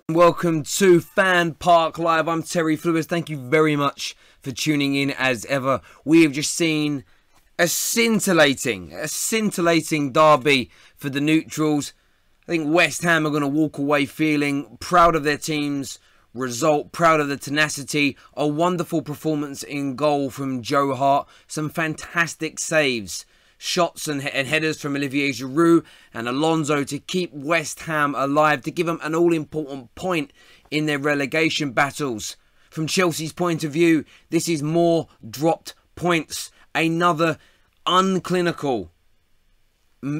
Welcome to FanPark Live. I'm Terry Flewis. Thank you very much for tuning in as ever. We have just seen a scintillating derby for the neutrals. I think West Ham are going to walk away feeling proud of their team's result, proud of the tenacity. A wonderful performance in goal from Joe Hart. Some fantastic saves. Shots and headers from Olivier Giroud and Alonso to keep West Ham alive, to give them an all-important point in their relegation battles. From Chelsea's point of view, this is more dropped points. Another unclinical,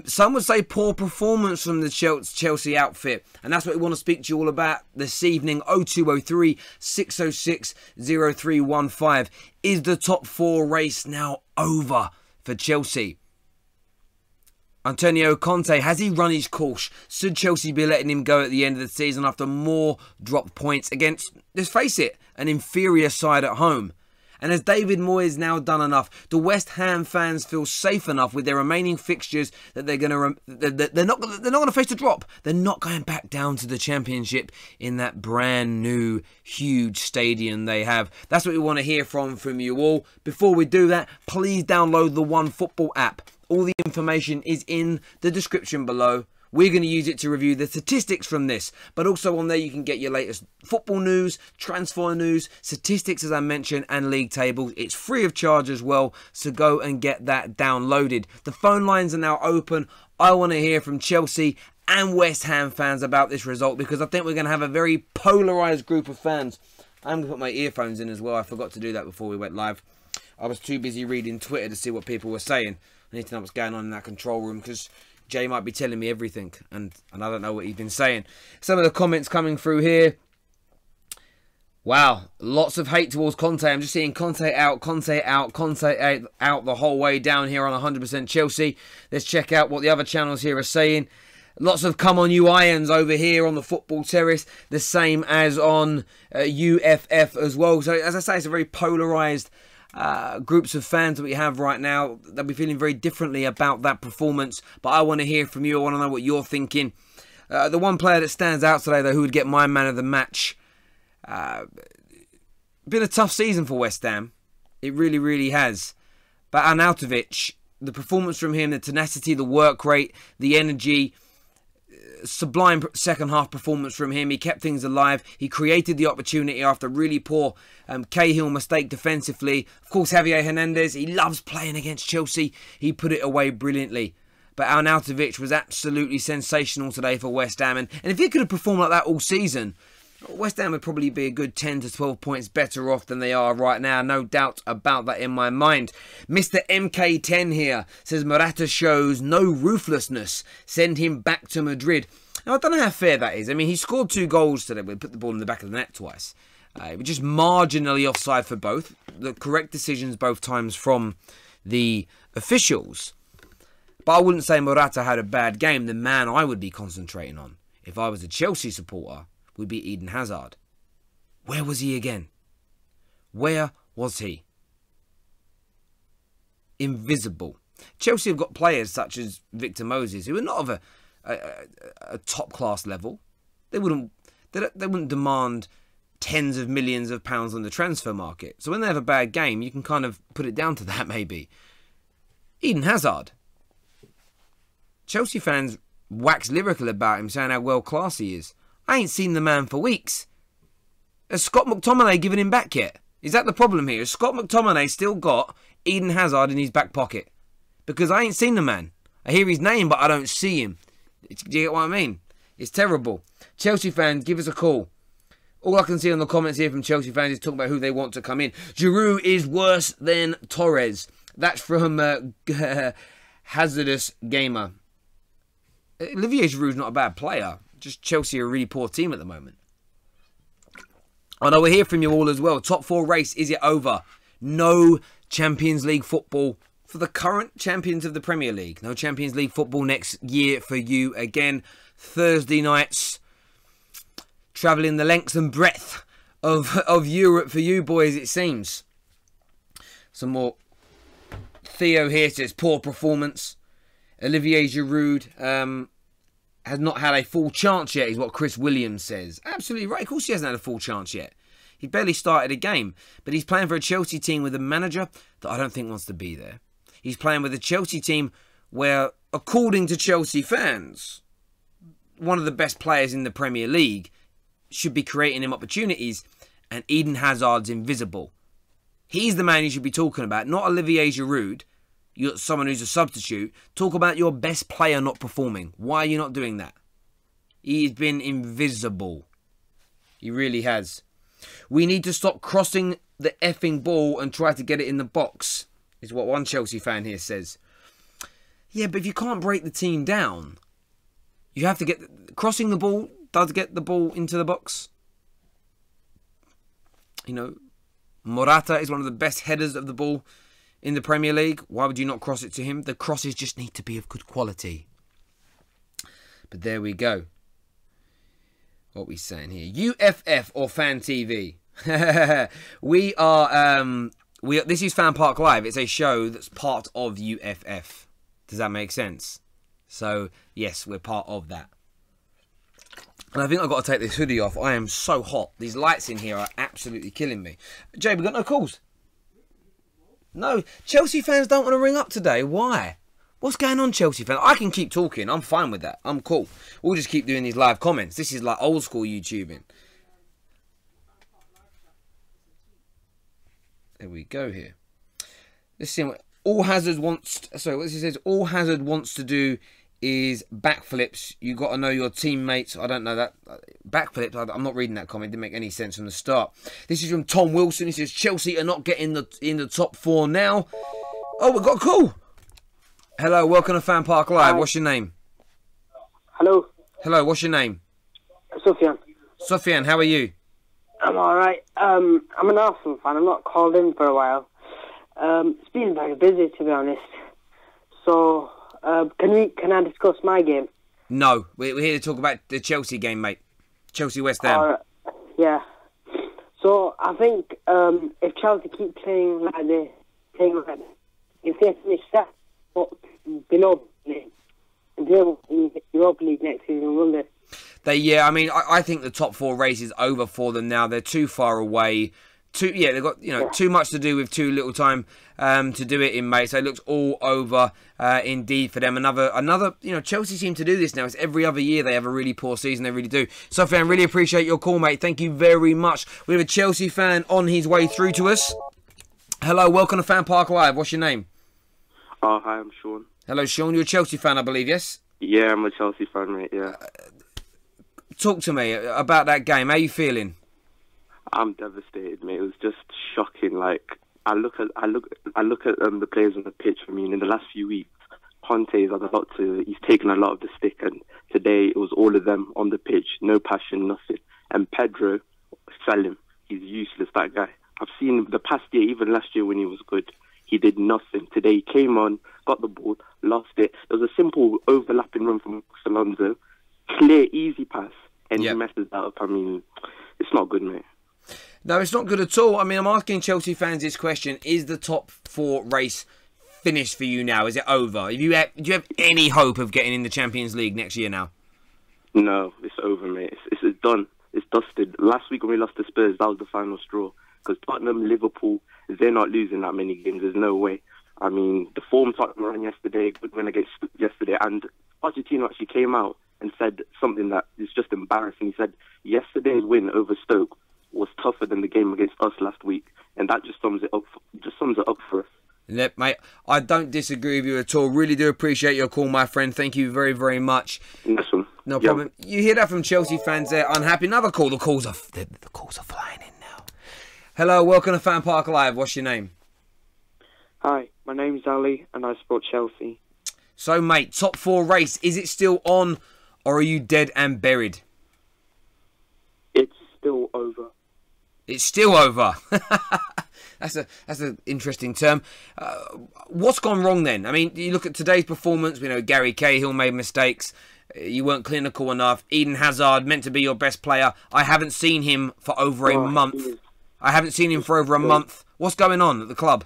some would say poor performance from the Chelsea outfit. And that's what we want to speak to you all about this evening. 0203 606 0315. Is the top four race now over for Chelsea? Antonio Conte, has he run his course? Should Chelsea be letting him go at the end of the season after more dropped points against, let's face it, an inferior side at home? And has David Moyes now done enough? Do West Ham fans feel safe enough with their remaining fixtures that they're not going to face a drop? They're not going back down to the Championship in that brand new huge stadium they have. That's what we want to hear from you all. Before we do that, please download the OneFootball app. All the information is in the description below. We're going to use it to review the statistics from this. But also on there you can get your latest football news, transfer news, statistics as I mentioned, and league tables. It's free of charge as well, so go and get that downloaded. The phone lines are now open. I want to hear from Chelsea and West Ham fans about this result, because I think we're going to have a very polarised group of fans. I'm going to put my earphones in as well. I forgot to do that before we went live. I was too busy reading Twitter to see what people were saying. I need to know what's going on in that control room, because Jay might be telling me everything, and I don't know what he's been saying. Some of the comments coming through here. Wow, lots of hate towards Conte. I'm just seeing Conte out, Conte out, Conte out the whole way down here on 100% Chelsea. Let's check out what the other channels here are saying. Lots of come on you irons over here on the Football Terrace. The same as on UFF as well. So as I say, it's a very polarised groups of fans that we have right now. They'll be feeling very differently about that performance, but I want to hear from you. I want to know what you're thinking. The one player that stands out today, though, who would get my man of the match, been a tough season for West Ham. It really, really has. But Arnautovic, the performance from him, the tenacity, the work rate, the energy, sublime second half performance from him. He kept things alive. He created the opportunity after a really poor Cahill mistake defensively. Of course, Javier Hernandez, he loves playing against Chelsea. He put it away brilliantly. But Arnautovic was absolutely sensational today for West Ham. And if he could have performed like that all season, West Ham would probably be a good 10 to 12 points better off than they are right now. No doubt about that in my mind. Mr. MK10 here says Morata shows no ruthlessness. Send him back to Madrid. Now, I don't know how fair that is. I mean, he scored 2 goals today, but put the ball in the back of the net twice. It was just marginally offside for both. The correct decisions both times from the officials. But I wouldn't say Morata had a bad game. The man I would be concentrating on, if I was a Chelsea supporter, would be Eden Hazard. Where was he again? Where was he? Invisible. Chelsea have got players such as Victor Moses, who are not of a top class level. They wouldn't demand tens of millions of pounds on the transfer market. So when they have a bad game, you can kind of put it down to that maybe. Eden Hazard. Chelsea fans wax lyrical about him, saying how world class he is. I ain't seen the man for weeks. Has Scott McTominay given him back yet? Is that the problem here? Has Scott McTominay still got Eden Hazard in his back pocket? Because I ain't seen the man. I hear his name, but I don't see him. Do you get what I mean? It's terrible. Chelsea fans, give us a call. All I can see on the comments here from Chelsea fans is talking about who they want to come in. Giroud is worse than Torres. That's from Hazardous Gamer. Olivier Giroud's not a bad player. Just Chelsea are a really poor team at the moment. I know we'll hear from you all as well. Top 4 race, is it over? No Champions League football for the current champions of the Premier League. No Champions League football next year for you again. Thursday nights, travelling the length and breadth of Europe for you boys, it seems. Some more. Theo here says poor performance. Olivier Giroud, has not had a full chance yet, is what Chris Williams says. Absolutely right. Of course he hasn't had a full chance yet. He barely started a game. But he's playing for a Chelsea team with a manager that I don't think wants to be there. He's playing with a Chelsea team where, according to Chelsea fans, one of the best players in the Premier League should be creating him opportunities, and Eden Hazard's invisible. He's the man you should be talking about, not Olivier Giroud. You're someone who's a substitute. Talk about your best player not performing. Why are you not doing that? He's been invisible. He really has. We need to stop crossing the effing ball and try to get it in the box, is what one Chelsea fan here says. Yeah, but if you can't break the team down, you have to get... Crossing the ball does get the ball into the box. You know, Morata is one of the best headers of the ball in the Premier League. Why would you not cross it to him? The crosses just need to be of good quality. But there we go. What are we saying here? UFF or Fan TV? We are... this is FanPark Live. It's a show that's part of UFF. Does that make sense? So, yes, we're part of that. And I think I've got to take this hoodie off. I am so hot. These lights in here are absolutely killing me. Jay, we got no calls. No, Chelsea fans don't want to ring up today. Why? What's going on, Chelsea fans? I can keep talking. I'm fine with that. I'm cool. We'll just keep doing these live comments. This is like old school YouTubing. There we go here. Let's see what all Hazard wants... Sorry, what he says, all Hazard wants to do is backflips. You got to know your teammates. I don't know that. Backflips, I'm not reading that comment. It didn't make any sense from the start. This is from Tom Wilson. He says, Chelsea are not getting in the top 4 now. Oh, we've got a call. Hello, welcome to FanPark Live. What's your name? Hello. Hello, what's your name? Sufyan. Sufyan, how are you? I'm alright. I'm an Arsenal fan. I'm not called in for a while. It's been very busy, to be honest. So, can I discuss my game? No, we're here to talk about the Chelsea game, mate. Chelsea-West Ham. Yeah. So, I think if Chelsea keep playing like they if they finish that below and they'll in Europa League next season, will they? Yeah, I mean, I think the top 4 race is over for them now. They're too far away. They've got too much to do with too little time to do it in, mate. So it looks all over indeed for them. Another, Chelsea seem to do this now. It's every other year they have a really poor season. They really do. Sophie, I really appreciate your call, mate. Thank you very much. We have a Chelsea fan on his way through to us. Hello, welcome to FanPark Live. What's your name? Oh, hi, I'm Sean. Hello, Sean. You're a Chelsea fan, I believe, yes? Yeah, I'm a Chelsea fan, mate, yeah. Talk to me about that game. How are you feeling? I'm devastated, mate. It was just shocking. Like, I look at the players on the pitch. I mean, in the last few weeks, Conte's had a lot he's taken a lot of the stick, and today it was all of them on the pitch. No passion, nothing. And Pedro, sell him. He's useless, that guy. I've seen him the past year, even last year when he was good. He did nothing. Today he came on, got the ball, lost it. There was a simple overlapping run from Alonso. Clear, easy pass, and he messes that up. I mean, it's not good, mate. No, it's not good at all. I mean, I'm asking Chelsea fans this question. Is the top 4 race finished for you now? Is it over? Do you have any hope of getting in the Champions League next year now? No, it's over, mate. It's done. It's dusted. Last week when we lost to Spurs, that was the final straw. Because Tottenham, Liverpool, they're not losing that many games. There's no way. I mean, the form Tottenham ran yesterday, good win against yesterday, and Pochettino actually came out and said something that is just embarrassing. He said yesterday's win over Stoke was tougher than the game against us last week, and that just sums it up. For us. Yep, mate. I don't disagree with you at all. Really do appreciate your call, my friend. Thank you very, very much. Nice one. No problem. You hear that from Chelsea fans there? Unhappy. Another call. The calls are flying in now. Hello, welcome to FanPark Live. What's your name? Hi, my name's Ali, and I support Chelsea. So, mate, top 4 race. Is it still on, or are you dead and buried? It's still over. It's still over. That's an interesting term. What's gone wrong then? I mean, you look at today's performance. We know Gary Cahill made mistakes. You weren't clinical enough. Eden Hazard meant to be your best player. I haven't seen him for over a month. What's going on at the club?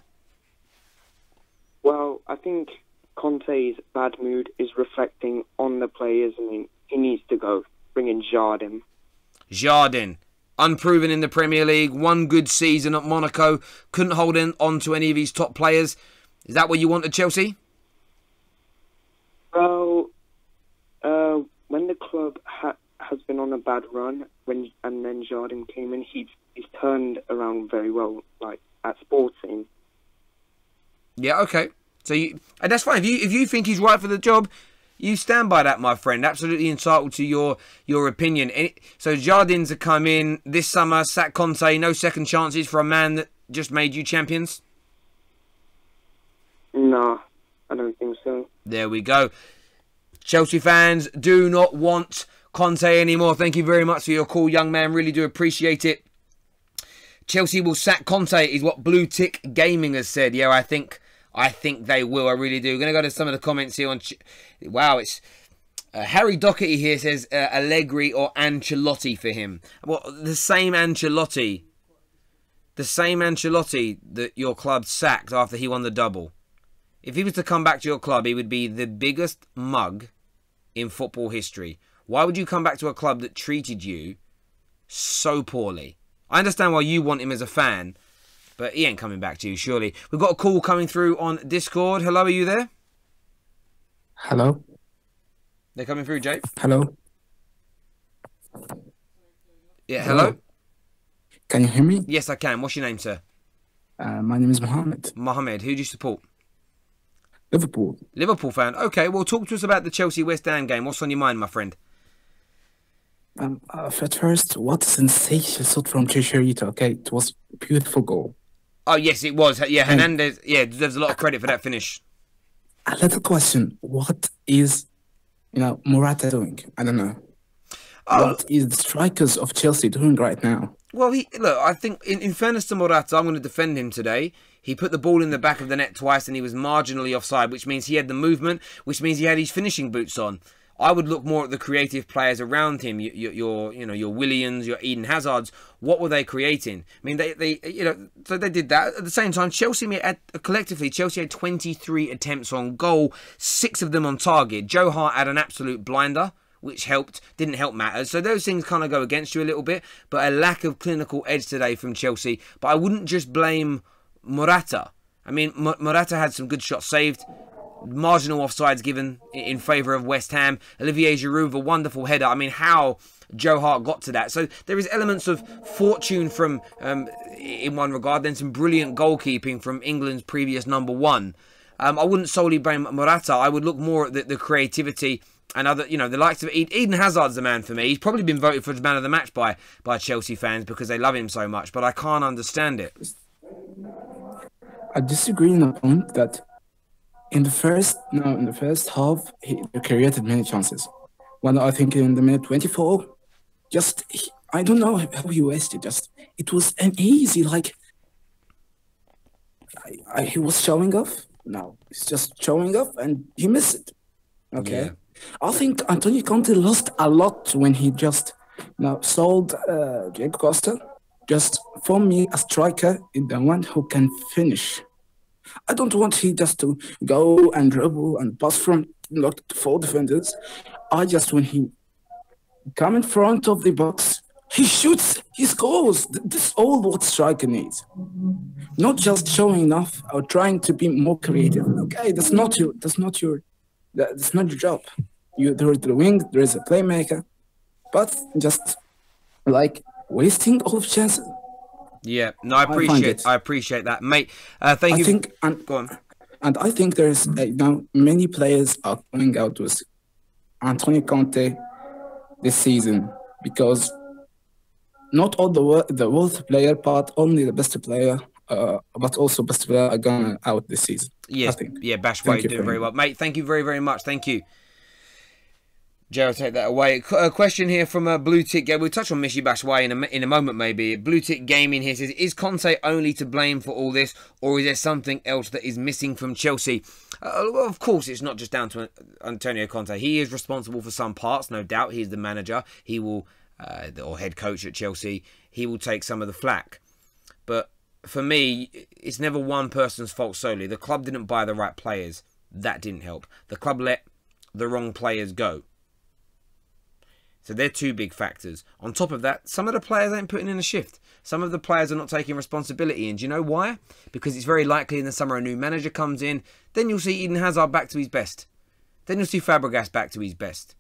Well, I think Conte's bad mood is reflecting on the players. I mean, he he needs to go. Bring in Jardin. Jardin, unproven in the Premier League, one good season at Monaco, couldn't hold on to any of his top players. Is that what you want at Chelsea? Well, when the club has been on a bad run, and then Jardin came in, he's turned around very well, like at Sporting. Yeah, okay. So and that's fine. If you think he's right for the job, you stand by that, my friend. Absolutely entitled to your opinion. So Jardins have come in this summer, sack Conte, no second chances for a man that just made you champions? No, I don't think so. There we go. Chelsea fans do not want Conte anymore. Thank you very much for your call, young man. Really do appreciate it. Chelsea will sack Conte is what Blue Tick Gaming has said. Yeah, I think they will. I really do. We're going to go to some of the comments here on... Wow, it's... Harry Doherty here says Allegri or Ancelotti for him. Well, the same Ancelotti that your club sacked after he won the double. If he was to come back to your club, he would be the biggest mug in football history. Why would you come back to a club that treated you so poorly? I understand why you want him as a fan, but he ain't coming back to you, surely. We've got a call coming through on Discord. Hello, are you there? Hello? They're coming through, Jake. Hello? Yeah, hello? Can you hear me? Yes, I can. What's your name, sir? My name is Mohammed. Mohammed. Who do you support? Liverpool. Liverpool fan. Okay, well, talk to us about the Chelsea-West Ham game. What's on your mind, my friend? At first, what a sensational shot from Chicharito, okay? It was a beautiful goal. Oh, yes, it was. Yeah, Hernandez, deserves a lot of credit for that finish. A little question. What is, Morata doing? I don't know. What is the strikers of Chelsea doing right now? Well, I think, in fairness to Morata, I'm going to defend him today. He put the ball in the back of the net twice and he was marginally offside, which means he had the movement, which means he had his finishing boots on. I would look more at the creative players around him, your Williams, your Eden Hazards. What were they creating? I mean, so they did that. At the same time, Chelsea had 23 attempts on goal, 6 of them on target. Joe Hart had an absolute blinder, which didn't help matters. So those things kind of go against you a little bit, but a lack of clinical edge today from Chelsea. But I wouldn't just blame Morata. I mean, Morata had some good shots saved. Marginal offsides given in favour of West Ham. Olivier Giroud with a wonderful header. I mean, how Joe Hart got to that. So there is elements of fortune from, in one regard, then some brilliant goalkeeping from England's previous number 1. I wouldn't solely blame Morata. I would look more at the creativity and other, the likes of Eden Hazard's the man for me. He's probably been voted for man of the match by Chelsea fans because they love him so much, but I can't understand it. I disagree on the point that in the first half, he created many chances. When I think in the minute 24, I don't know how he wasted. It was an easy, he was showing off. No, he's just showing off and he missed it. Okay. Yeah. I think Antonio Conte lost a lot when he just sold Diego Costa. Just for me, a striker is the one who can finish. I don't want he just to go and dribble and pass from 4 defenders. I just when he come in front of the box, he shoots, he scores. That's all what striker needs. Not just showing off or trying to be more creative. Okay, that's not your job. There is the wing, there is a playmaker, but just wasting all of chances. Yeah, no, I appreciate that, mate. Thank you. Go on. And I think there's many players are coming out with Antonio Conte this season because not all the worst player, but only the best player, but also best player are going out this season. Yeah, Bashway doing very well, mate. Thank you very, very much. Thank you. Gerald, take that away. A question here from Blue Tick. We'll touch on Michy Batshuayi in a moment, maybe. Blue Tick Gaming here says, is Conte only to blame for all this, or is there something else that is missing from Chelsea? Well, of course, it's not just down to Antonio Conte. He is responsible for some parts, no doubt. He's the manager. He will, or head coach at Chelsea. He will take some of the flack. But for me, it's never one person's fault solely. The club didn't buy the right players. That didn't help. The club let the wrong players go. So they're two big factors. On top of that, some of the players ain't putting in a shift. Some of the players are not taking responsibility. And do you know why? Because it's very likely in the summer a new manager comes in. Then you'll see Eden Hazard back to his best. Then you'll see Fabregas back to his best.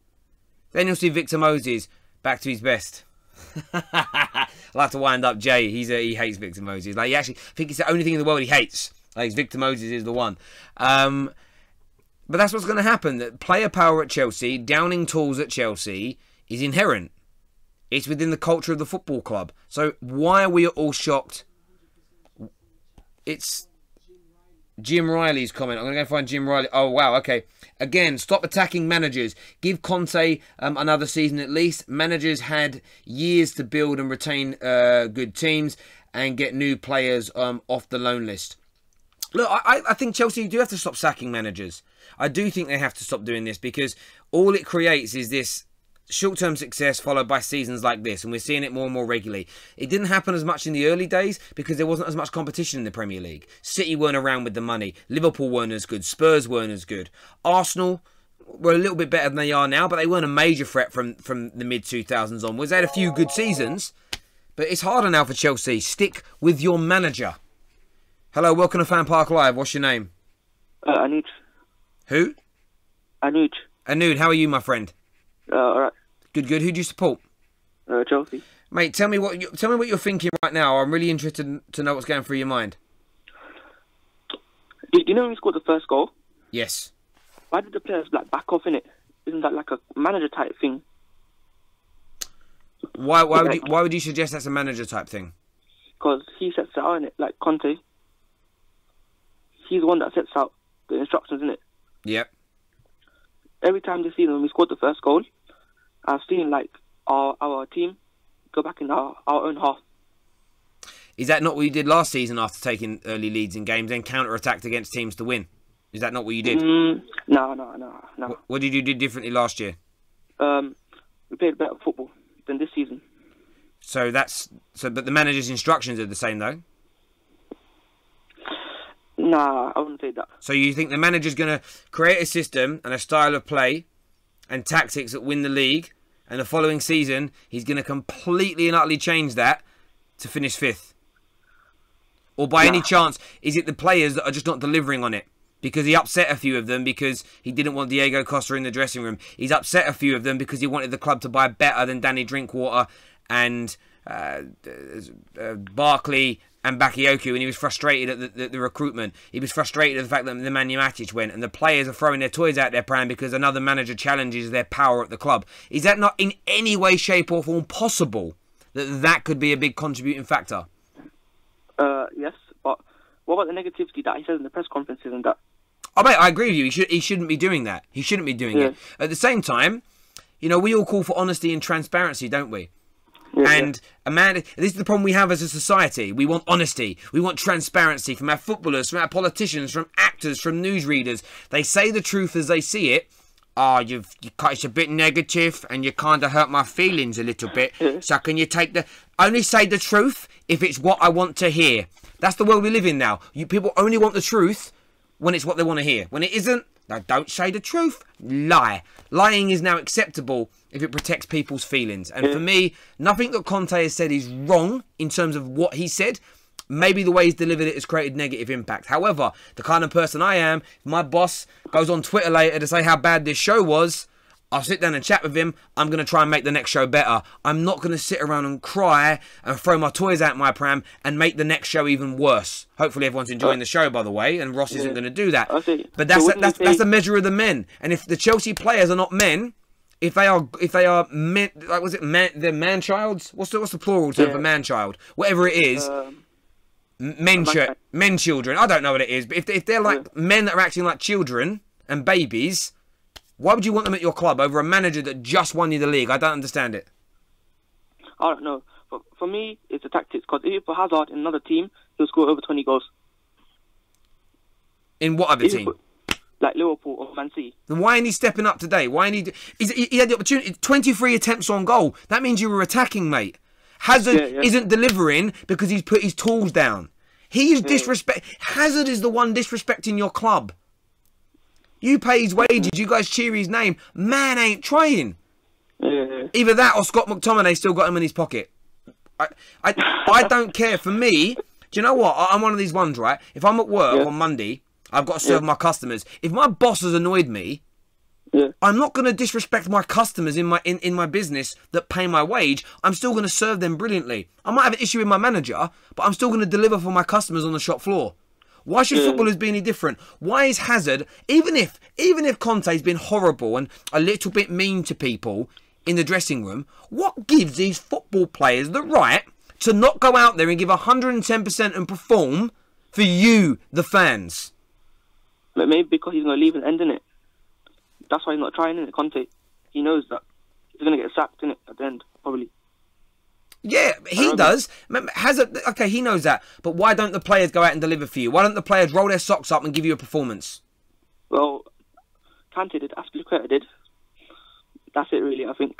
Then you'll see Victor Moses back to his best. I'll have to wind up Jay. He hates Victor Moses. Like, he actually, I think it's the only thing in the world he hates. Like, Victor Moses is the one. But that's what's going to happen. That player power at Chelsea, downing tools at Chelsea, is inherent. It's within the culture of the football club. So why are we all shocked? It's Jim Riley's comment. I'm going to go find Jim Riley. Oh, wow. Okay. Again, stop attacking managers. Give Conte another season at least. Managers had years to build and retain good teams and get new players off the loan list. Look, I think Chelsea do have to stop sacking managers. I do think they have to stop doing this because all it creates is this short-term success followed by seasons like this, and we're seeing it more and more regularly. It didn't happen as much in the early days because there wasn't as much competition in the Premier League. City weren't around with the money. Liverpool weren't as good. Spurs weren't as good. Arsenal were a little bit better than they are now, but they weren't a major threat from the mid-2000s onwards. They had a few good seasons, but it's harder now for Chelsea. Stick with your manager. Hello, welcome to FanPark Live. What's your name? Anood. Who? Anood. Anood, how are you, my friend? Alright. Good, good. Who do you support? Chelsea. Mate, tell me what you're thinking right now. I'm really interested to know what's going through your mind. Do you know when we scored the first goal? Yes. Why did the players back off in it? Isn't that like a manager type thing? Why would you suggest that's a manager type thing? Because he sets it out in it, like Conte. He's the one that sets out the instructions in it. Yep. Every time this season when we scored the first goal, I've seen our team go back in our own half. Is that not what you did last season after taking early leads in games, then counter-attacked against teams to win? Is that not what you did? No. What did you do differently last year? We played better football than this season. But the manager's instructions are the same though? Nah, I wouldn't say that. So you think the manager's going to create a system and a style of play and tactics that win the league, and the following season he's going to completely and utterly change that to finish fifth? Or by any chance, is it the players that are just not delivering on it? Because he upset a few of them because he didn't want Diego Costa in the dressing room. He's upset a few of them because he wanted the club to buy better than Danny Drinkwater and Barkley and Bakayoko, and he was frustrated at the recruitment. He was frustrated at the fact that the Nemanja Matic went, and the players are throwing their toys out their pram because another manager challenges their power at the club. Is that not in any way, shape or form possible that could be a big contributing factor? Yes, but what about the negativity that he says in the press conferences and that? Oh, mate, I agree with you. He shouldn't be doing that. He shouldn't be doing it. At the same time, we all call for honesty and transparency, don't we? And this is the problem we have as a society. We want honesty. We want transparency from our footballers, from our politicians, from actors, from newsreaders. They say the truth as they see it. It's a bit negative and you kind of hurt my feelings a little bit. So can you only say the truth if it's what I want to hear? That's the world we live in now. People only want the truth when it's what they want to hear. When it isn't, no, don't say the truth. Lie. Lying is now acceptable if it protects people's feelings. And for me, nothing that Conte has said is wrong in terms of what he said. Maybe the way he's delivered it has created negative impact. However, the kind of person I am, if my boss goes on Twitter later to say how bad this show was, I'll sit down and chat with him. I'm going to try and make the next show better. I'm not going to sit around and cry and throw my toys out my pram and make the next show even worse. Hopefully everyone's enjoying the show, by the way, and Ross isn't going to do that. But that's a measure of the men. And if the Chelsea players are not men, if they are men, like was it man, they're man-childs? What's the plural term for man-child? Whatever it is, men children. I don't know what it is, but if they're like men that are acting like children and babies, why would you want them at your club over a manager that just won you the league? I don't understand it. I don't know. But for me, it's the tactics. Because if you put Hazard in another team, he'll score over 20 goals. In what other team? Like Liverpool or Man City. Then why ain't he stepping up today? Why ain't he had the opportunity. 23 attempts on goal. That means you were attacking, mate. Hazard isn't delivering because he's put his tools down. He is Hazard is the one disrespecting your club. You pay his wages, you guys cheer his name. Man ain't trying. Yeah. Either that or Scott McTominay still got him in his pocket. I don't care. For me, do you know what? I'm one of these ones, right? If I'm at work on Monday, I've got to serve my customers. If my boss has annoyed me, I'm not going to disrespect my customers in my business that pay my wage. I'm still going to serve them brilliantly. I might have an issue with my manager, but I'm still going to deliver for my customers on the shop floor. Why should footballers be any different? Why is Hazard, even if Conte's been horrible and a little bit mean to people in the dressing room, what gives these football players the right to not go out there and give 110% and perform for you, the fans? But maybe because he's going to leave and end in it. That's why he's not trying, innit, Conte. He knows that he's going to get sacked, innit, at the end, probably. Yeah, he does. Hazard, okay, he knows that. But why don't the players go out and deliver for you? Why don't the players roll their socks up and give you a performance? Well, Kante did, Aspilicueta did. That's it, really, I think.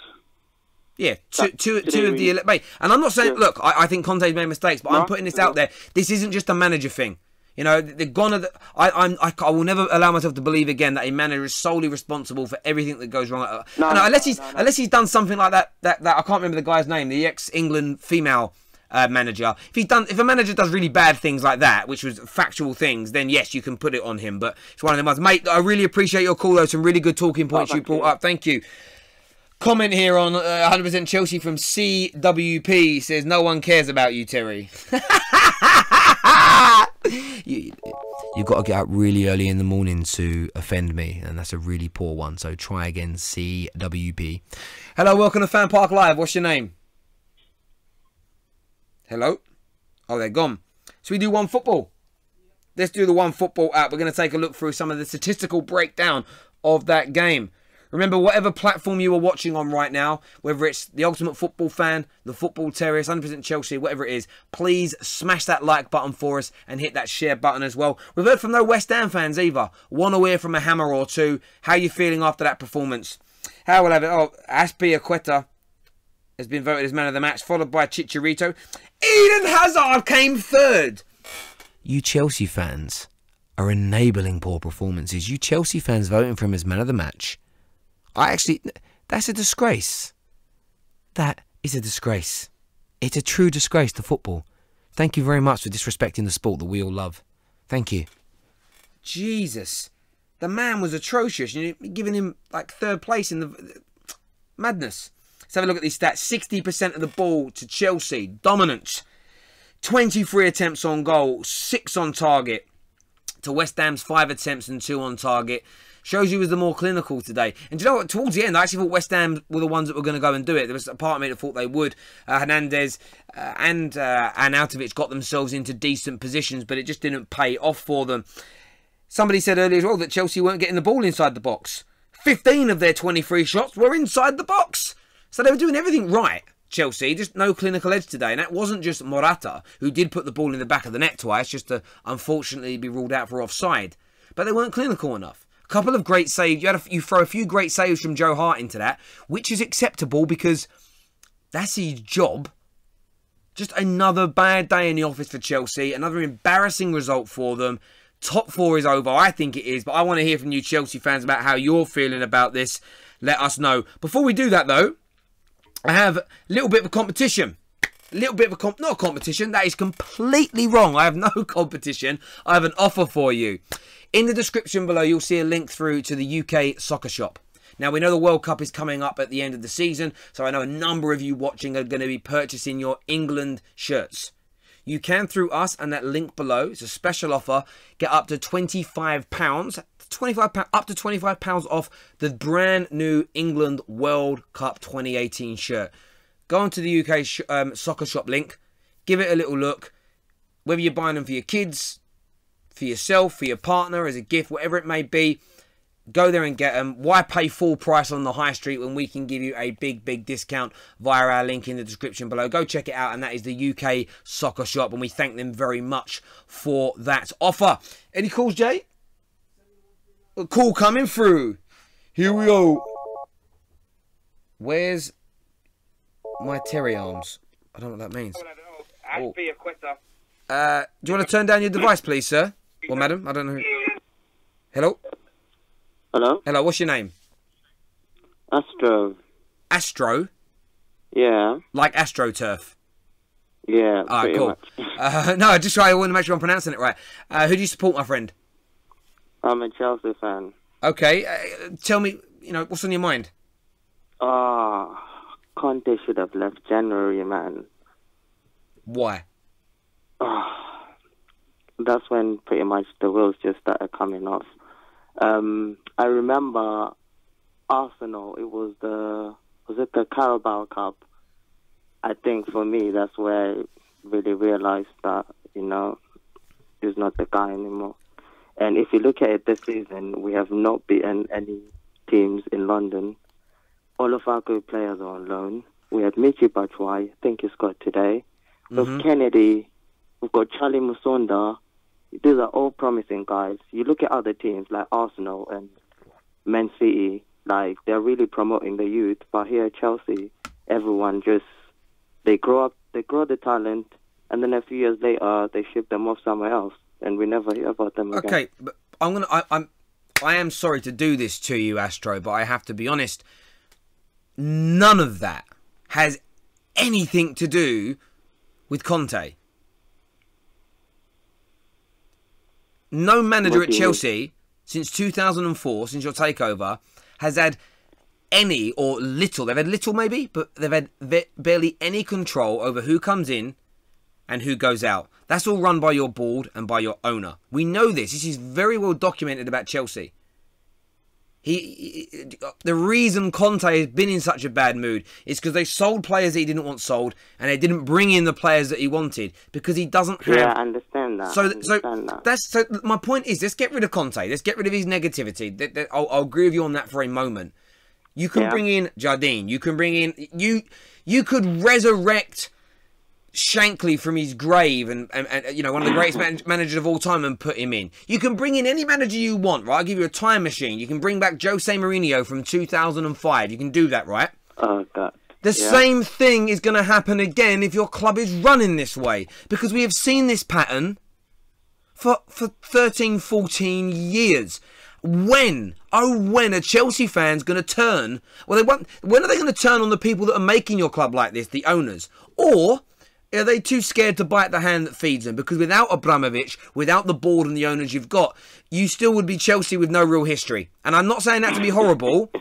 Yeah, two of the elite. Mate, and I'm not saying, look, I think Conte's made mistakes, but I'm putting this out there. This isn't just a manager thing. You know, they're gonna. I will never allow myself to believe again that a manager is solely responsible for everything that goes wrong. Unless he's done something like that. That I can't remember the guy's name. The ex-England female manager. If a manager does really bad things like that, which was factual things, then yes, you can put it on him. But it's one of them ones, mate. I really appreciate your call, though. Some really good talking points you brought up. Thank you. Comment here on 100% Chelsea from CWP says no one cares about you, Terry. You've got to get up really early in the morning to offend me, and that's a really poor one. So try again, CWP. Hello, welcome to FanPark Live. What's your name? Hello? Oh, they're gone. So we do OneFootball. Let's do the OneFootball app. We're going to take a look through some of the statistical breakdown of that game. Remember, whatever platform you are watching on right now, whether it's the Ultimate Football Fan, the Football Terrorist, 100% Chelsea, whatever it is, please smash that like button for us and hit that share button as well. We've heard from no West Ham fans either. Want to hear from a hammer or two. How are you feeling after that performance? How will have it? Oh, Aspilicueta has been voted as man of the match, followed by Chicharito. Eden Hazard came third. You Chelsea fans are enabling poor performances. You Chelsea fans voting for him as man of the match. That's a disgrace. That is a disgrace. It's a true disgrace to football. Thank you very much for disrespecting the sport that we all love. Thank you. Jesus. The man was atrocious. You're giving him like third place in the... Madness. Let's have a look at these stats. 60% of the ball to Chelsea. Dominant. 23 attempts on goal. 6 on target. To West Ham's 5 attempts and 2 on target. Shows you was the more clinical today. And do you know what? Towards the end, I actually thought West Ham were the ones that were going to go and do it. There was a part of me that thought they would. Hernandez and Arnautovic got themselves into decent positions, but it just didn't pay off for them. Somebody said earlier as well that Chelsea weren't getting the ball inside the box. 15 of their 23 shots were inside the box. So they were doing everything right, Chelsea. Just no clinical edge today. And that wasn't just Morata, who did put the ball in the back of the net twice, just to unfortunately be ruled out for offside. But they weren't clinical enough. Couple of great saves. You throw a few great saves from Joe Hart into that, which is acceptable because that's his job. Just another bad day in the office for Chelsea. Another embarrassing result for them. Top 4 is over. I think it is. But I want to hear from you Chelsea fans about how you're feeling about this. Let us know. Before we do that, though, I have a little bit of a competition. A little bit of not a competition. That is completely wrong. I have no competition. I have an offer for you. In the description below, you'll see a link through to the UK Soccer Shop. Now, we know the World Cup is coming up at the end of the season, so I know a number of you watching are going to be purchasing your England shirts. You can, through us and that link below, it's a special offer, get up to £25, up to £25 off the brand new England World Cup 2018 shirt. Go onto the UK Soccer Shop link, give it a little look, whether you're buying them for your kids, for yourself, for your partner, as a gift, whatever it may be, go there and get them. Why pay full price on the high street when we can give you a big discount via our link in the description below? Go check it out, and that is the UK Soccer Shop, and we thank them very much for that offer. Any calls, Jay? A call coming through. Here we go. Where's my Terry arms? I don't know what that means. Oh. Do you want to turn down your device, please, sir? Or madam? I don't know. Hello? Hello? Hello, what's your name? Astro. Astro, Yeah. like AstroTurf. Yeah. All right, pretty cool. much. No, just try. I want to make sure I'm pronouncing it right. Who do you support, my friend? I'm a Chelsea fan. Okay, tell me, what's on your mind? Conte should have left January, man. Why? That's when pretty much the wheels just started coming off. I remember Arsenal. It was it the Carabao Cup? I think for me, that's where I really realized that, he's not the guy anymore. And if you look at it this season, we have not beaten any teams in London. All of our good players are on loan. We have Michi Batshuayi, I think he scored today. We have Kennedy. We've got Charlie Musonda. These are all promising guys. You look at other teams like Arsenal and Man City, like they're really promoting the youth. But here at Chelsea, everyone they grow the talent, and then a few years later they ship them off somewhere else, and we never hear about them again. Okay, but I am sorry to do this to you, Astro, but I have to be honest. None of that has anything to do with Conte. No manager at Chelsea since 2004, since your takeover, has had any or little, they've had little maybe, but they've had barely any control over who comes in and who goes out. That's all run by your board and by your owner. We know this. This is very well documented about Chelsea. The reason Conte has been in such a bad mood is because they sold players that he didn't want sold, and they didn't bring in the players that he wanted because he doesn't have. Yeah, I understand that. So my point is, let's get rid of Conte. Let's get rid of his negativity. I'll agree with you on that for a moment. You can bring in Jardine. You can bring in you could resurrect Shankly from his grave and one of the greatest managers of all time and put him in. You can bring in any manager you want, right? I'll give you a time machine. You can bring back Jose Mourinho from 2005. You can do that, right? Oh, God. The same thing is going to happen again if your club is running this way. Because we have seen this pattern for 13, 14 years. When are Chelsea fans going to turn? Well, when are they going to turn on the people that are making your club like this, the owners? Or are they too scared to bite the hand that feeds them? Because without Abramovich, without the board and the owners you've got, you still would be Chelsea with no real history. And I'm not saying that to be horrible,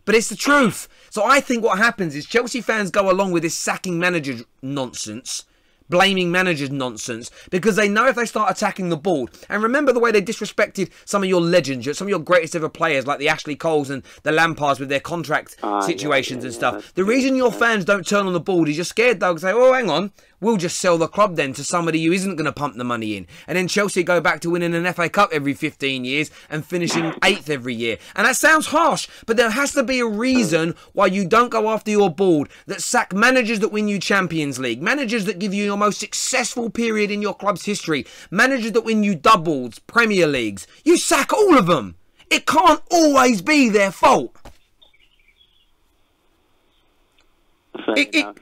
but it's the truth. So I think what happens is Chelsea fans go along with this sacking manager nonsense, blaming managers nonsense, because they know if they start attacking the board, and remember the way they disrespected some of your legends, some of your greatest ever players like the Ashley Coles and the Lampards with their contract situations and stuff. The reason your fans don't turn on the board is you're scared they'll say, oh, hang on, we'll just sell the club then to somebody who isn't going to pump the money in. And then Chelsea go back to winning an FA Cup every 15 years and finishing 8th every year. And that sounds harsh, but there has to be a reason why you don't go after your board, that sack managers that win you Champions League, managers that give you your most successful period in your club's history, managers that win you doubles, Premier Leagues. You sack all of them. It can't always be their fault.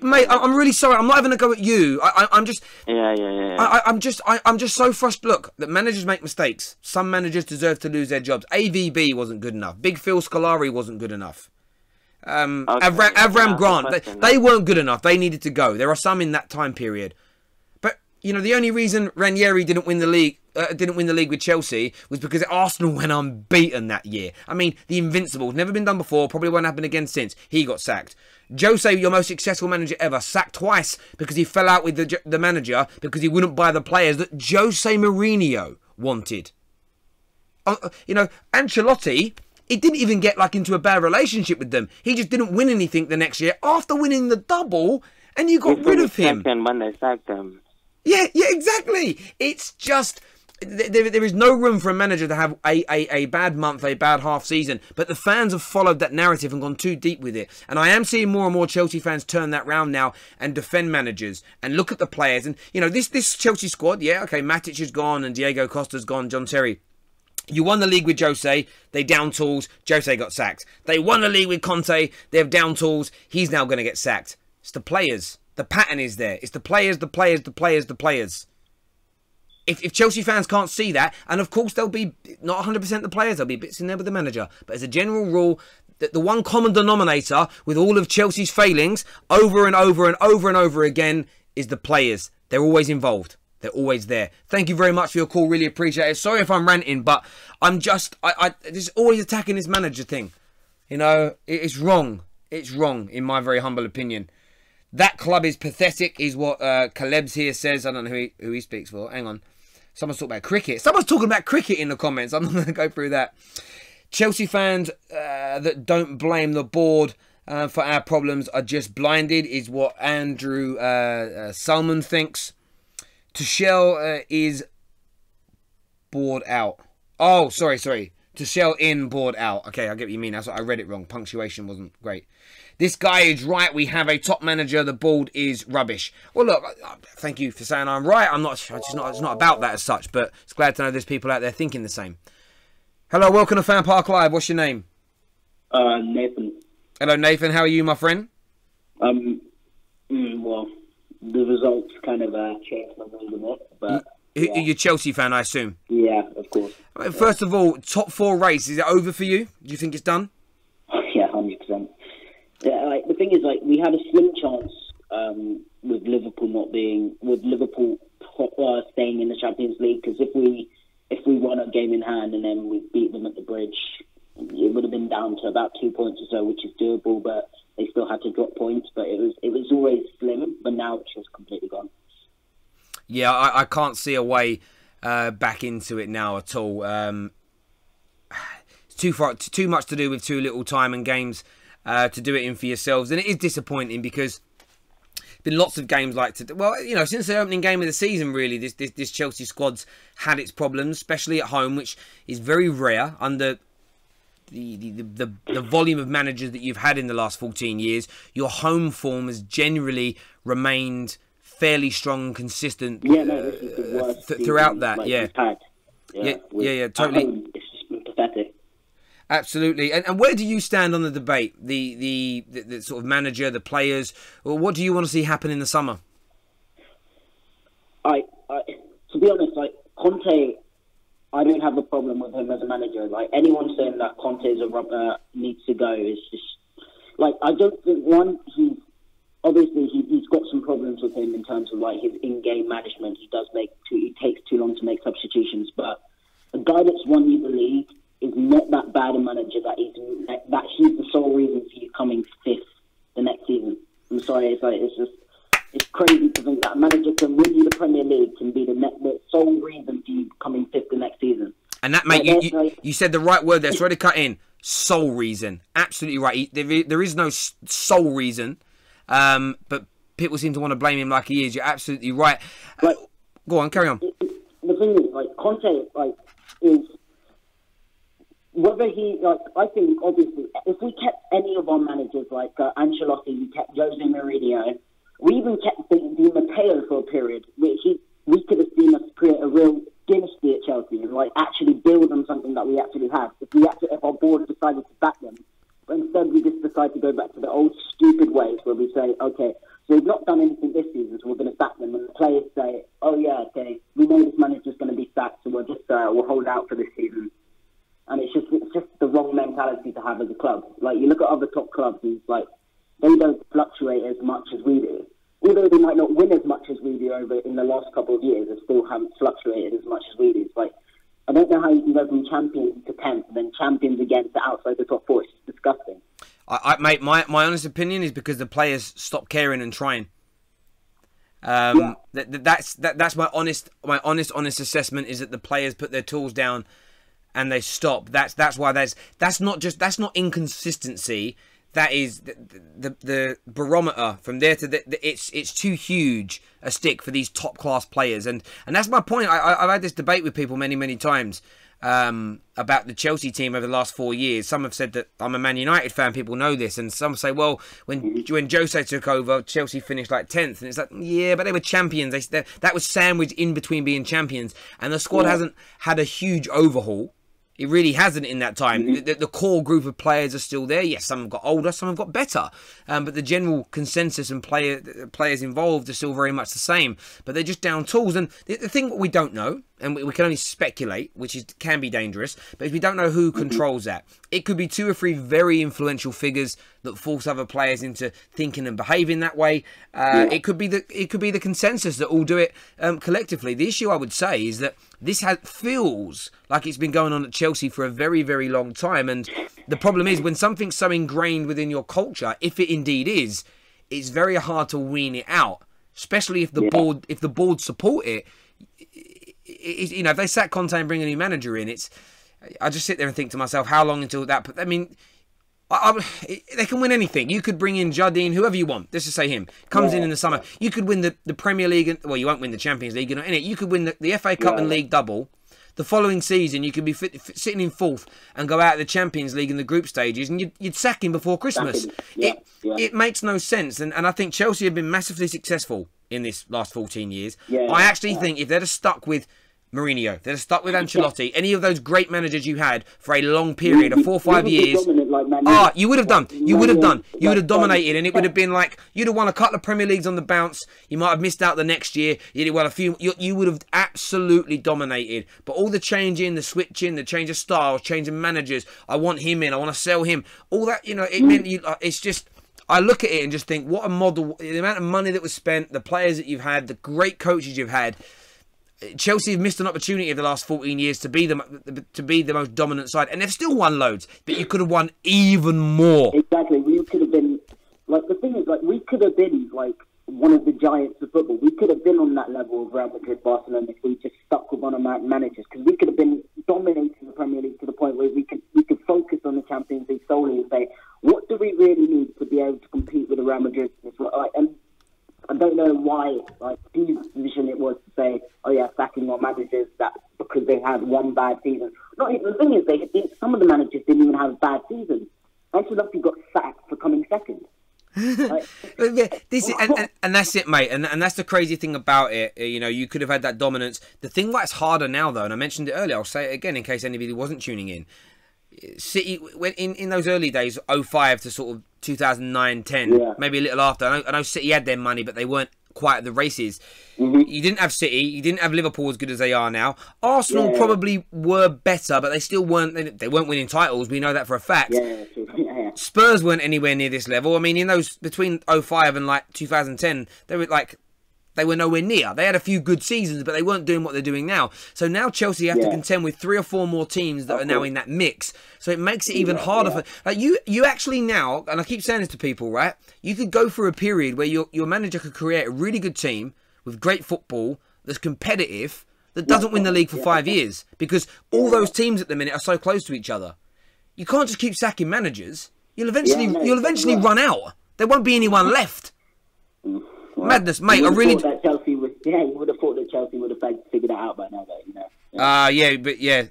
Mate, I'm really sorry. I'm not having a go at you. I'm just. Yeah. I'm just so frustrated. Look, that managers make mistakes. Some managers deserve to lose their jobs. AVB wasn't good enough. Big Phil Scolari wasn't good enough. Avram Grant, they weren't good enough. They needed to go. There are some in that time period. But the only reason Ranieri didn't win the league with Chelsea was because Arsenal went unbeaten that year. I mean, the Invincibles, never been done before, probably won't happen again since. He got sacked. Jose, your most successful manager ever, sacked twice because he fell out with the manager because he wouldn't buy the players that Jose Mourinho wanted. Ancelotti, he didn't even get into a bad relationship with them. He just didn't win anything the next year after winning the double, and you got rid of him. When they sacked him. Yeah, exactly. It's just there is no room for a manager to have a bad month, a bad half season. But the fans have followed that narrative and gone too deep with it. And I am seeing more and more Chelsea fans turn that round now and defend managers and look at the players. And, this Chelsea squad, Matic is gone and Diego Costa's gone, John Terry. You won the league with Jose, they down tools, Jose got sacked. They won the league with Conte, they have down tools, he's now going to get sacked. It's the players. The pattern is there. It's the players. If Chelsea fans can't see that, and of course there'll be not 100% the players, there'll be bits in there with the manager, but as a general rule, the one common denominator with all of Chelsea's failings over and over and over and over again is the players. They're always involved. They're always there. Thank you very much for your call. Really appreciate it. Sorry if I'm ranting, but I'm just... This always attacking this manager thing. You know, it's wrong. It's wrong, in my very humble opinion. That club is pathetic, is what Caleb's here says. I don't know who he speaks for. Hang on. Someone's talking about cricket. Someone's talking about cricket in the comments. I'm not going to go through that. Chelsea fans that don't blame the board for our problems are just blinded, is what Andrew Salmon thinks. Tuchel is bored out. Oh, sorry. Tuchel in, bored out. Okay, I get what you mean. I read it wrong. Punctuation wasn't great. This guy is right. We have a top manager. The board is rubbish. Well, look, thank you for saying I'm right. It's not about that as such, but it's glad to know there's people out there thinking the same. Hello, welcome to FanPark Live. What's your name? Nathan. Hello, Nathan. How are you, my friend? Well, the results kind of changed my mind a bit, but... You're a Chelsea fan, I assume? Yeah, of course. First of all, top 4 race, is it over for you? Do you think it's done? Yeah, 100%. Yeah, the thing is, we had a slim chance with Liverpool staying in the Champions League, because if we won a game in hand and then we beat them at the Bridge, it would have been down to about 2 points or so, which is doable, but they still had to drop points. But it was always slim, but now it's just completely gone. Yeah, I can't see a way back into it now at all. It's too much to do with too little time and games to do it in for yourselves, and it is disappointing because there's been lots of games like today. Well, you know, since the opening game of the season, really, this Chelsea squad's had its problems, especially at home, which is very rare under the volume of managers that you've had in the last 14 years. Your home form has generally remained fairly strong and consistent this is the worst throughout that. Yeah, totally. It's just been pathetic. Absolutely. And where do you stand on the debate? The sort of manager, the players, or what do you want to see happen in the summer? To be honest, Conte, I don't have a problem with him as a manager. Anyone saying that Conte is needs to go is just I don't think he's got some problems with him in terms of his in-game management. He takes too long to make substitutions, but a guy that's won you the league is not that bad a manager that he's the sole reason for you coming 5th the next season. I'm sorry, it's crazy to think that a manager can win you the Premier League can be the sole reason for you coming 5th the next season. And that, mate, you said the right word there. Sorry to cut in. Sole reason. Absolutely right. There is no sole reason. But people seem to want to blame him like he is. You're absolutely right. Go on, carry on. The thing is, Conte, is whether he, I think, obviously, if we kept any of our managers, Ancelotti, we kept Jose Mourinho, we even kept Di Matteo for a period, we could have seen us create a real dynasty at Chelsea and, actually build on something that we actually have. If our board decided to back them. But instead, we just decide to go back to the old stupid ways where we say, okay, so we've not done anything this season, so we're going to sack them. And the players say, oh, yeah, okay, we know this manager's going to be sacked, so we'll hold out for this season. And it's just the wrong mentality to have as a club. You look at other top clubs, and they don't fluctuate as much as we do. Although they might not win as much as we do in the last couple of years, they still haven't fluctuated as much as we do. It's I don't know how you can go from champions to 10th and then champions again to outside the top 4. It's just disgusting. Mate, my honest opinion is because the players stop caring and trying. That's my honest assessment, is that the players put their tools down and they stop. That's why that's not inconsistency. That is the barometer from there to it's too huge a stick for these top class players, and that's my point. I've had this debate with people many times about the Chelsea team over the last 4 years. Some have said that I'm a Man United fan. People know this, and some say, well, when Jose took over, Chelsea finished 10th, and it's yeah, but they were champions. That was sandwiched in between being champions, and the squad hasn't had a huge overhaul. It really hasn't in that time. The core group of players are still there. Yes, some have got older, some have got better. But the general consensus and players involved are still very much the same. But they're just down tools. And the thing we don't know and we can only speculate, which can be dangerous, but if we don't know who controls that, it could be 2 or 3 very influential figures that force other players into thinking and behaving that way. It could be the consensus that all do it collectively. The issue, I would say, is that this feels like it's been going on at Chelsea for a very, very long time, and the problem is when something's so ingrained within your culture, if it indeed is, it's very hard to wean it out, especially if the board support it. You know, if they sat Conte and bring a new manager in, I just sit there and think to myself, how long until that? I mean, they can win anything. You could bring in Jardine, whoever you want. Let's just say him comes in the summer. You could win the Premier League. Well, you won't win the Champions League. You're not in it. You could win the FA Cup and League double. The following season, you could be sitting in 4th and go out of the Champions League in the group stages, and you'd sack him before Christmas. It makes no sense, and I think Chelsea have been massively successful in this last 14 years. I actually think if they'd have stuck with Mourinho, they'd have stuck with Ancelotti, any of those great managers you had for a long period of 4 or 5 years, you would have done. You would have dominated, and it would have been like you'd have won a couple of Premier Leagues on the bounce. You might have missed out the next year. You'd have won a few. You would have absolutely dominated. But all the changing, the switching, the change of styles, change of managers. I want him in. I want to sell him. All that, it meant it's just. I look at it and just think, what a model, the amount of money that was spent, the players that you've had, the great coaches you've had. Chelsea have missed an opportunity over the last 14 years to be the most dominant side, and they've still won loads, but you could have won even more. Exactly. We could have been, the thing is, we could have been, one of the giants of football. We could have been on that level of Real Madrid, Barcelona, if we just stuck with one of our managers, because we could have been dominating the Premier League to the point where we could focus on the Champions League solely and say, what do we really need to be able to compete with the Real Madrid? And I don't know why, whose position it was to say, sacking our managers because they had one bad season. Not even, the thing is, some of the managers didn't even have bad seasons. Ancelotti got sacked for coming second. And that's it, mate. And that's the crazy thing about it. You could have had that dominance. The thing that's harder now, though, and I mentioned it earlier, I'll say it again in case anybody wasn't tuning in. City, when in those early days, 05 to sort of 2009, 10, maybe a little after. I know City had their money, but they weren't quite at the races. You didn't have City, you didn't have Liverpool as good as they are now. Arsenal probably were better, but they still weren't. They weren't winning titles. We know that for a fact. Spurs weren't anywhere near this level. I mean, in those between 05 and 2010, they were nowhere near. They had a few good seasons, but they weren't doing what they're doing now. So now Chelsea have to contend with 3 or 4 more teams that are now in that mix. So it makes it even harder for you actually now. And I keep saying this to people, right? You could go through a period where your manager could create a really good team with great football that's competitive that doesn't win the league for 5 years because all those teams at the minute are so close to each other. You can't just keep sacking managers. You'll eventually run out. There won't be anyone left. Madness, mate. I really. You would have thought that Chelsea would have figured it out by now, though.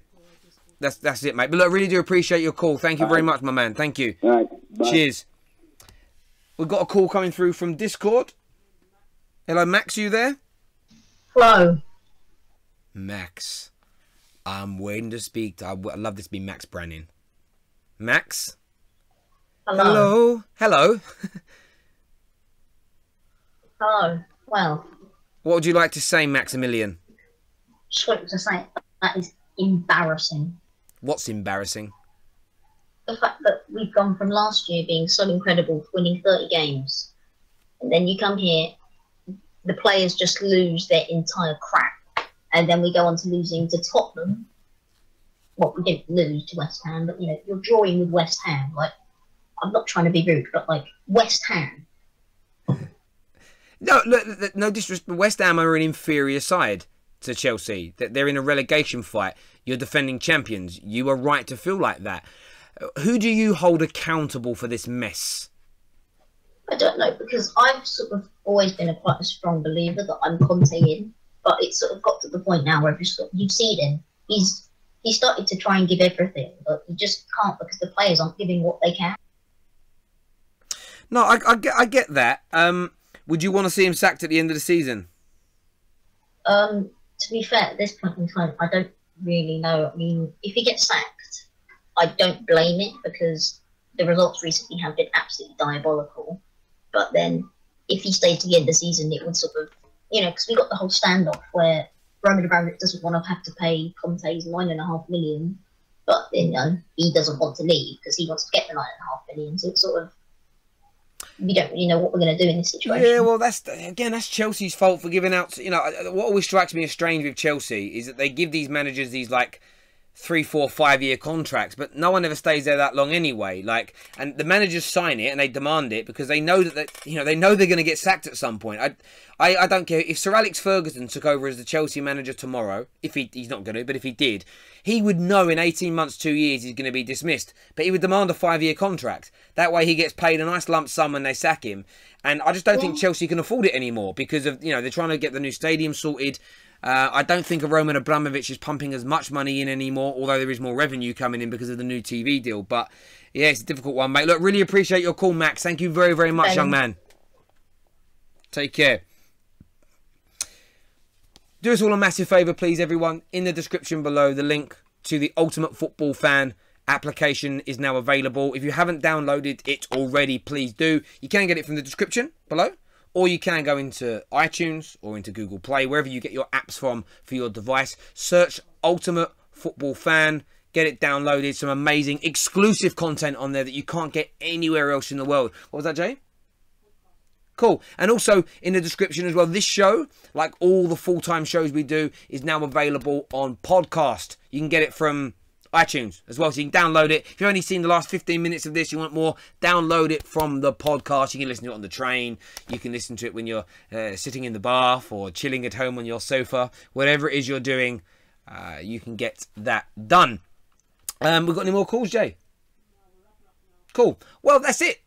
That's it, mate. But look, I really do appreciate your call. Thank you very much, my man. Thank you. All right. Bye. Cheers. We've got a call coming through from Discord. Hello, Max. You there? Hello. Max. I'm waiting to speak. I'd love this to be Max Branning. Max. Hello. Hello. Hello. Well. What would you like to say, Maximilian? Just wanted to say that is embarrassing. What's embarrassing? The fact that we've gone from last year being so incredible, winning 30 games, and then you come here, the players just lose their entire crap, and then we go on to losing to Tottenham. Well, we didn't lose to West Ham, but you're drawing with West Ham. I'm not trying to be rude, but West Ham. No disrespect. West Ham are an inferior side to Chelsea. They're in a relegation fight. You're defending champions. You are right to feel like that. Who do you hold accountable for this mess? I don't know, because I've sort of always been quite a strong believer that I'm Conte in, but it's sort of got to the point now where you've seen him. He's started to try and give everything, but he just can't because the players aren't giving what they can. No, I get that. Would you want to see him sacked at the end of the season? To be fair, at this point in time, I don't really know. I mean, if he gets sacked, I don't blame it because the results recently have been absolutely diabolical. But then, if he stayed to the end of the season, it would sort of, because we got the whole standoff where Roman Abramovich doesn't want to have to pay Conte's $9.5 million, but then he doesn't want to leave because he wants to get the $9.5 million. So it's sort of, we don't really know what we're going to do in this situation. Yeah, well, that's Chelsea's fault for giving out. What always strikes me as strange with Chelsea is that they give these managers these like 3, 4, 5-year contracts, but no one ever stays there that long anyway. And the managers sign it and they demand it because they know that they know they're going to get sacked at some point. I don't care if Sir Alex Ferguson took over as the Chelsea manager tomorrow. If he's not going to, but if he did, he would know in 18 months, 2 years, he's going to be dismissed. But he would demand a 5-year contract. That way, he gets paid a nice lump sum when they sack him. And I just don't think Chelsea can afford it anymore because of they're trying to get the new stadium sorted. I don't think a Roman Abramovich is pumping as much money in anymore, although there is more revenue coming in because of the new TV deal. But yeah, it's a difficult one, mate. Look, really appreciate your call, Max. Thank you very, very much, young man. Take care. Do us all a massive favour, please, everyone. In the description below, the link to the Ultimate Football Fan application is now available. If you haven't downloaded it already, please do. You can get it from the description below. Or you can go into iTunes or into Google Play, wherever you get your apps from for your device. Search Ultimate Football Fan. Get it downloaded. Some amazing exclusive content on there that you can't get anywhere else in the world. What was that, Jay? Cool. And also in the description as well, this show, like all the full-time shows we do, is now available on podcast. You can get it from iTunes as well, so you can download it. If you've only seen the last 15 minutes of this, you want more, download it from the podcast. You can listen to it on the train. You can listen to it when you're sitting in the bath or chilling at home on your sofa. Whatever it is you're doing, you can get that done. We've got any more calls, Jay? Cool. Well, that's it.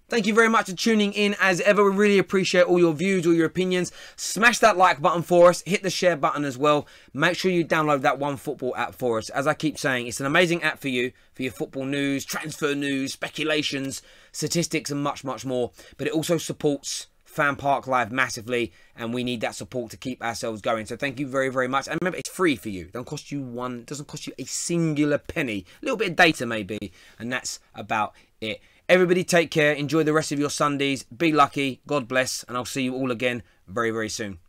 Thank you very much for tuning in as ever. We really appreciate all your views, all your opinions. Smash that like button for us. Hit the share button as well. Make sure you download that OneFootball app for us. As I keep saying, it's an amazing app for you, for your football news, transfer news, speculations, statistics and much, much more. But it also supports FanPark Live massively, and we need that support to keep ourselves going. So thank you very, very much. And remember, it's free for you. It doesn't cost you a singular penny. A little bit of data maybe, and that's about it. Everybody take care. Enjoy the rest of your Sundays. Be lucky. God bless. And I'll see you all again very, very soon.